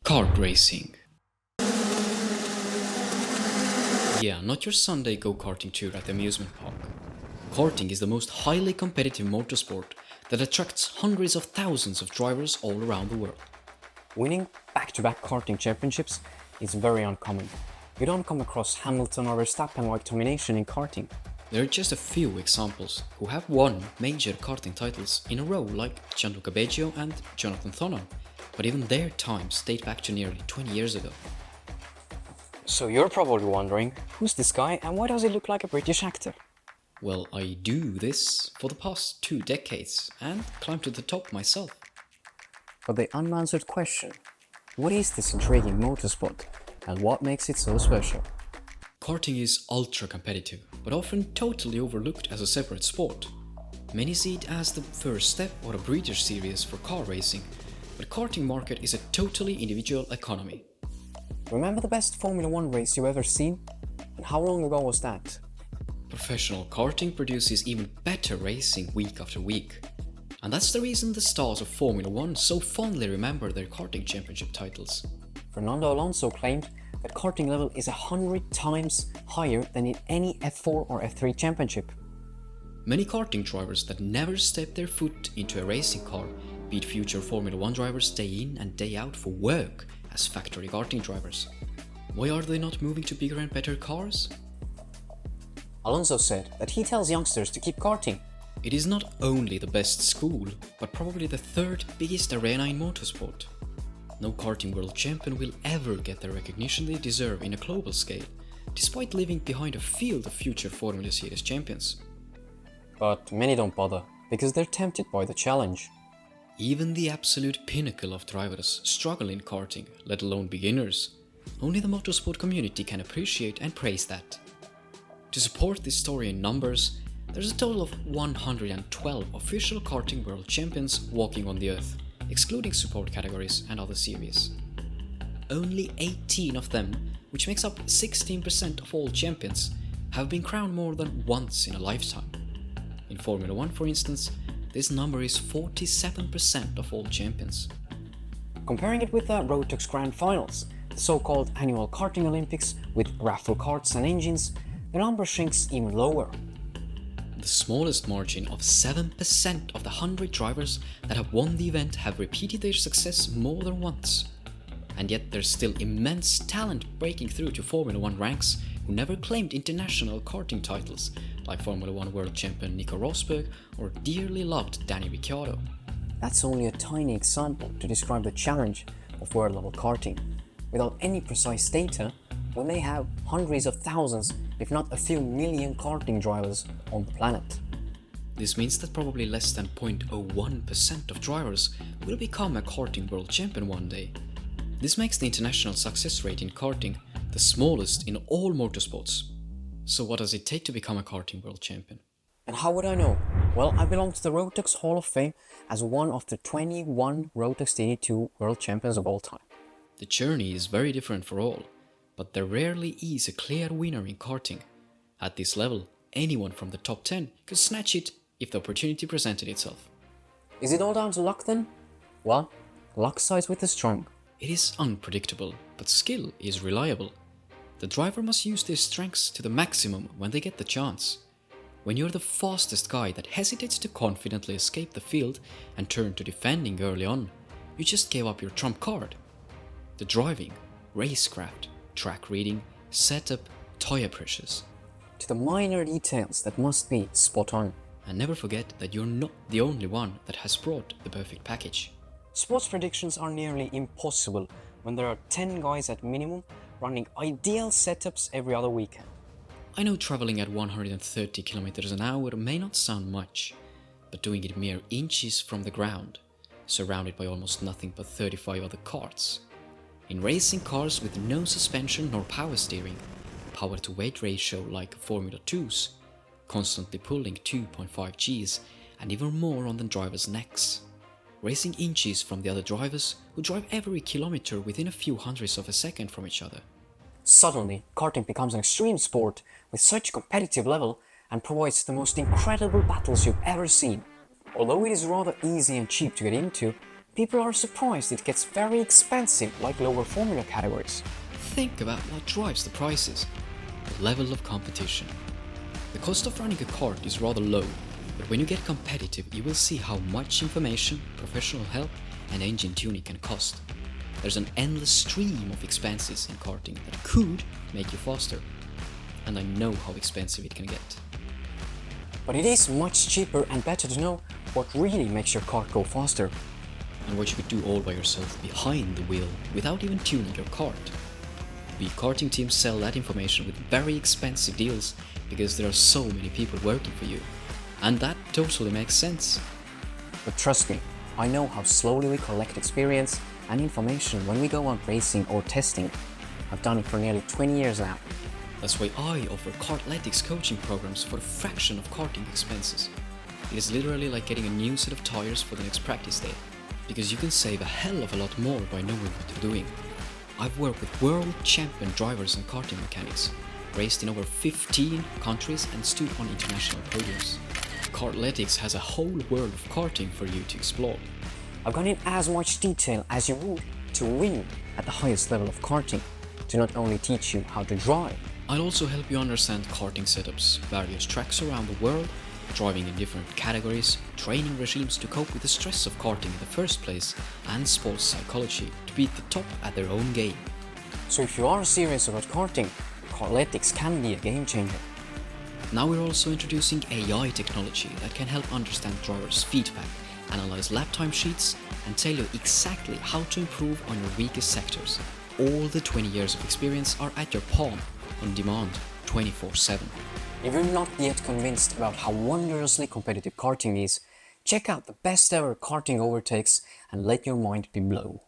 Kart racing. Yeah, not your Sunday go-karting tour at the amusement park. Karting is the most highly competitive motorsport that attracts hundreds of thousands of drivers all around the world. Winning back-to-back karting championships is very uncommon. You don't come across Hamilton or Verstappen-like domination in karting. There are just a few examples who have won major karting titles in a row, like Gianluca Beggio and Jonathan Thono, but even their times date back to nearly 20 years ago. So you're probably wondering, who's this guy and why does he look like a British actor? Well, I do this for the past 2 decades and climbed to the top myself. But the unanswered question, what is this intriguing motorsport and what makes it so special? Karting is ultra competitive, but often totally overlooked as a separate sport. Many see it as the first step or a breeder series for car racing, but karting market is a totally individual economy. Remember the best Formula 1 race you ever seen? And how long ago was that? Professional karting produces even better racing week after week. And that's the reason the stars of Formula 1 so fondly remember their karting championship titles. Fernando Alonso claimed that karting level is 100 times higher than in any F4 or F3 championship. Many karting drivers that never step their foot into a racing car beat future Formula 1 drivers day in and day out for work as factory karting drivers. Why are they not moving to bigger and better cars? Alonso said that he tells youngsters to keep karting. It is not only the best school, but probably the third biggest arena in motorsport. No Karting World Champion will ever get the recognition they deserve in a global scale, despite leaving behind a field of future Formula Series champions. But many don't bother, because they're tempted by the challenge. Even the absolute pinnacle of drivers struggle in karting, let alone beginners. Only the motorsport community can appreciate and praise that. To support this story in numbers, there's a total of 112 official Karting World Champions walking on the earth, excluding support categories and other series. Only 18 of them, which makes up 16% of all champions, have been crowned more than once in a lifetime. In Formula 1, for instance, this number is 47% of all champions. Comparing it with the Rotax Grand Finals, the so-called annual karting Olympics with raffle carts and engines, the number shrinks even lower. The smallest margin of 7% of the 100 drivers that have won the event have repeated their success more than once. And yet there's still immense talent breaking through to Formula 1 ranks who never claimed international karting titles, like Formula 1 World Champion Nico Rosberg or dearly loved Danny Ricciardo. That's only a tiny example to describe the challenge of world-level karting. Without any precise data, we may have hundreds of thousands, if not a few million karting drivers on the planet. This means that probably less than 0.01% of drivers will become a karting world champion one day. This makes the international success rate in karting the smallest in all motorsports. So what does it take to become a karting world champion? And how would I know? Well, I belong to the Rotax Hall of Fame as one of the 21 Rotax DD2 world champions of all time. The journey is very different for all, but there rarely is a clear winner in karting. At this level, anyone from the top 10 could snatch it if the opportunity presented itself. Is it all down to luck then? Well, luck sides with the strong. It is unpredictable, but skill is reliable. The driver must use their strengths to the maximum when they get the chance. When you're the fastest guy that hesitates to confidently escape the field and turn to defending early on, you just gave up your trump card. The driving, racecraft, track reading, setup, tire pressures. To the minor details that must be spot on. And never forget that you're not the only one that has brought the perfect package. Sports predictions are nearly impossible when there are 10 guys at minimum running ideal setups every other weekend. I know traveling at 130 kilometers an hour may not sound much, but doing it mere inches from the ground, surrounded by almost nothing but 35 other karts. In racing cars with no suspension nor power steering, power to weight ratio like Formula 2's, constantly pulling 2.5 Gs and even more on the drivers' necks. Racing inches from the other drivers who drive every kilometer within a few hundredths of a second from each other. Suddenly, karting becomes an extreme sport with such competitive level and provides the most incredible battles you've ever seen. Although it is rather easy and cheap to get into, People are surprised it gets very expensive like lower formula categories. Think about what drives the prices. The level of competition. The cost of running a kart is rather low, but when you get competitive you will see how much information, professional help and engine tuning can cost. There's an endless stream of expenses in karting that could make you faster, and I know how expensive it can get. But it is much cheaper and better to know what really makes your kart go faster. And what you could do all by yourself behind the wheel without even tuning your kart. We karting teams sell that information with very expensive deals because there are so many people working for you. And that totally makes sense. But trust me, I know how slowly we collect experience and information when we go out racing or testing. I've done it for nearly 20 years now. That's why I offer Kartletics coaching programs for a fraction of karting expenses. It is literally like getting a new set of tires for the next practice day, because you can save a hell of a lot more by knowing what you're doing. I've worked with world champion drivers and karting mechanics, raced in over 15 countries and stood on international podiums. Kartletics has a whole world of karting for you to explore. I've gone in as much detail as you would to win at the highest level of karting, to not only teach you how to drive. I'll also help you understand karting setups, various tracks around the world, driving in different categories, training regimes to cope with the stress of karting in the first place, and sports psychology to beat the top at their own game. So if you are serious about karting, Kartletics can be a game changer. Now we're also introducing AI technology that can help understand drivers' feedback, analyze lap time sheets, and tell you exactly how to improve on your weakest sectors. All the 20 years of experience are at your palm, on demand, 24/7. If you're not yet convinced about how wondrously competitive karting is, check out the best ever karting overtakes and let your mind be blown.